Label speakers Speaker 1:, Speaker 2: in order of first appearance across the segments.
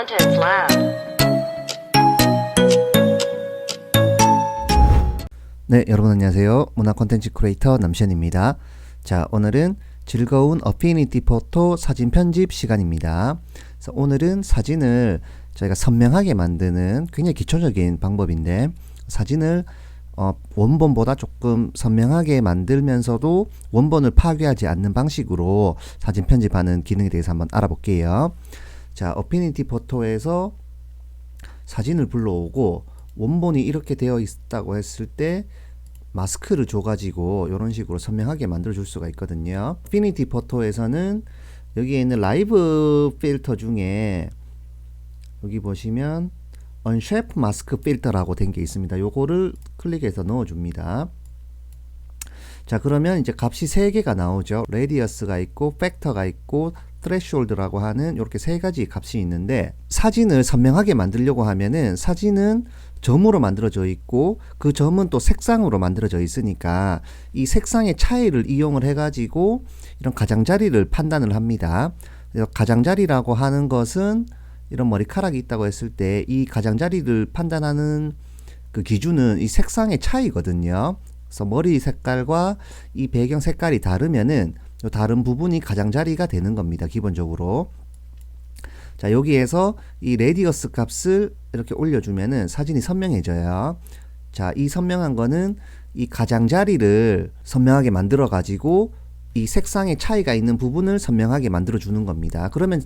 Speaker 1: Contents Lab.
Speaker 2: 네, 여러분 안녕하세요. 문화 콘텐츠 크리에이터 남시현입니다. 자, 오늘은 즐거운 어피니티 포토 사진 편집 시간입니다. 그래서 오늘은 사진을 저희가 선명하게 만드는 굉장히 기초적인 방법인데, 사진을 원본보다 조금 선명하게 만들면서도 원본을 파괴하지 않는 방식으로 사진 편집하는 기능에 대해서 한번 알아볼게요. 자, 어피니티 포토에서 사진을 불러오고 원본이 이렇게 되어 있다고 했을 때 마스크를 줘가지고 이런 식으로 선명하게 만들어 줄 수가 있거든요. 어피니티 포토에서는 여기에 있는 라이브 필터 중에 여기 보시면 언쉐프 마스크 필터라고 된 게 있습니다. 요거를 클릭해서 넣어줍니다. 자, 그러면 이제 값이 3개가 나오죠. 레디어스가 있고 팩터가 있고 트레시홀드라고 하는 이렇게 3가지 값이 있는데, 사진을 선명하게 만들려고 하면은 사진은 점으로 만들어져 있고 그 점은 또 색상으로 만들어져 있으니까 이 색상의 차이를 이용을 해가지고 이런 가장자리를 판단을 합니다. 가장자리라고 하는 것은 이런 머리카락이 있다고 했을 때 이 가장자리를 판단하는 그 기준은 이 색상의 차이거든요. 그래서 머리 색깔과 이 배경 색깔이 다르면은 이 다른 부분이 가장자리가 되는 겁니다. 기본적으로. 자, 여기에서 이 레디어스 값을 이렇게 올려주면은 사진이 선명해져요. 자, 이 선명한 거는 이 가장자리를 선명하게 만들어 가지고 이 색상의 차이가 있는 부분을 선명하게 만들어 주는 겁니다. 그러면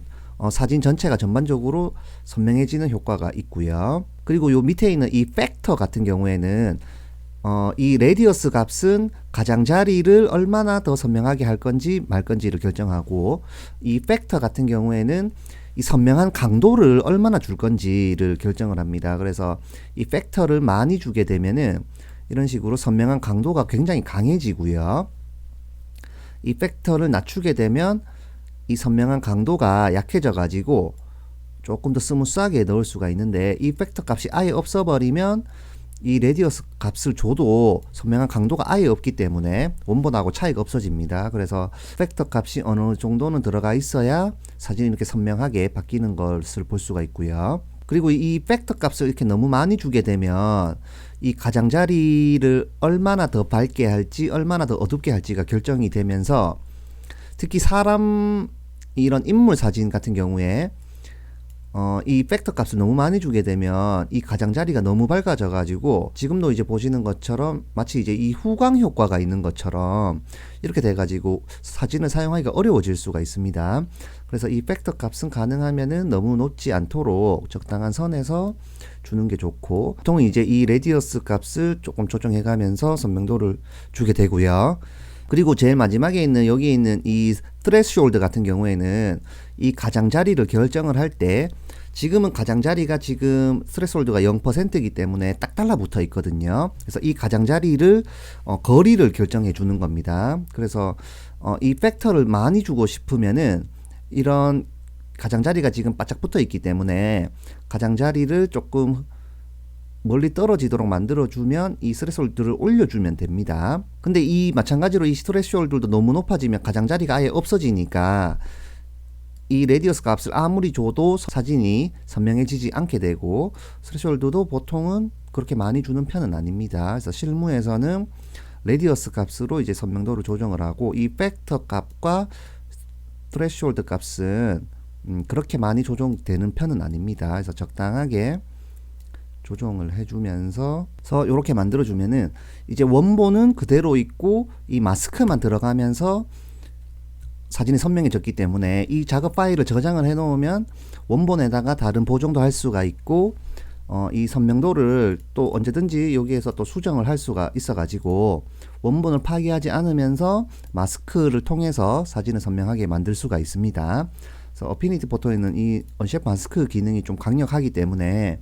Speaker 2: 사진 전체가 전반적으로 선명해지는 효과가 있고요. 그리고 요 밑에 있는 이 팩터 같은 경우에는 이 레디어스 값은 가장자리를 얼마나 더 선명하게 할 건지 말 건지를 결정하고, 이 팩터 같은 경우에는 이 선명한 강도를 얼마나 줄 건지를 결정을 합니다. 그래서 이 팩터를 많이 주게 되면은 이런 식으로 선명한 강도가 굉장히 강해지고요. 이 팩터를 낮추게 되면 이 선명한 강도가 약해져 가지고 조금 더 스무스하게 넣을 수가 있는데, 이 팩터 값이 아예 없어버리면 이 레디어스 값을 줘도 선명한 강도가 아예 없기 때문에 원본하고 차이가 없어집니다. 그래서 팩터 값이 어느 정도는 들어가 있어야 사진이 이렇게 선명하게 바뀌는 것을 볼 수가 있고요. 그리고 이 팩터 값을 이렇게 너무 많이 주게 되면 이 가장자리를 얼마나 더 밝게 할지 얼마나 더 어둡게 할지가 결정이 되면서, 특히 사람 이런 인물 사진 같은 경우에 이 팩터 값을 너무 많이 주게 되면 이 가장자리가 너무 밝아져 가지고 지금도 이제 보시는 것처럼 마치 이제 이 후광 효과가 있는 것처럼 이렇게 돼 가지고 사진을 사용하기가 어려워질 수가 있습니다. 그래서 이 팩터 값은 가능하면은 너무 높지 않도록 적당한 선에서 주는 게 좋고, 보통 이제 이 레디어스 값을 조금 조정해 가면서 선명도를 주게 되고요. 그리고 제일 마지막에 있는 여기 있는 이 트레시홀드 같은 경우에는 이 가장자리를 결정을 할 때, 지금은 가장자리가 지금 스레스홀드가 0%이기 때문에 딱 달라붙어 있거든요. 그래서 이 가장자리를 거리를 결정해 주는 겁니다. 그래서 이 팩터를 많이 주고 싶으면은 이런 가장자리가 지금 바짝 붙어 있기 때문에 가장자리를 조금 멀리 떨어지도록 만들어주면 이 스레스홀드를 올려주면 됩니다. 근데 이 마찬가지로 이 스레스홀드도 너무 높아지면 가장자리가 아예 없어지니까 이 레디어스 값을 아무리 줘도 사진이 선명해지지 않게 되고, 스레시홀드도 보통은 그렇게 많이 주는 편은 아닙니다. 그래서 실무에서는 레디어스 값으로 이제 선명도를 조정을 하고, 이 팩터 값과 트레시홀드 값은 그렇게 많이 조정되는 편은 아닙니다. 그래서 적당하게 조정을 해주면서 이렇게 만들어주면은 이제 원본은 그대로 있고 이 마스크만 들어가면서 사진이 선명해졌기 때문에 이 작업 파일을 저장을 해 놓으면 원본에다가 다른 보정도 할 수가 있고, 이 선명도를 또 언제든지 여기에서 또 수정을 할 수가 있어 가지고 원본을 파괴하지 않으면서 마스크를 통해서 사진을 선명하게 만들 수가 있습니다. 그래서 어피니티 포토에는 이 언쉐프 마스크 기능이 좀 강력하기 때문에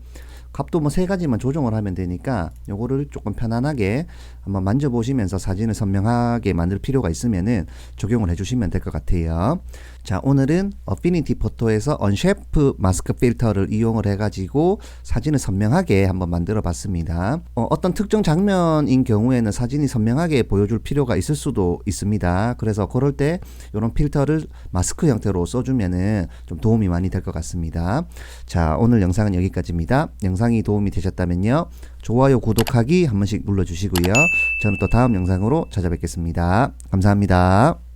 Speaker 2: 값도 뭐 3가지만 조정을 하면 되니까 요거를 조금 편안하게 한번 만져보시면서 사진을 선명하게 만들 필요가 있으면은 적용을 해주시면 될 것 같아요. 자, 오늘은 어피니티 포토에서 언셰프 마스크 필터를 이용을 해가지고 사진을 선명하게 한번 만들어 봤습니다. 어떤 특정 장면인 경우에는 사진이 선명하게 보여줄 필요가 있을 수도 있습니다. 그래서 그럴 때 이런 필터를 마스크 형태로 써주면은 좀 도움이 많이 될 것 같습니다. 자, 오늘 영상은 여기까지입니다. 영상이 도움이 되셨다면요, 좋아요, 구독하기 한 번씩 눌러주시고요. 저는 또 다음 영상으로 찾아뵙겠습니다. 감사합니다.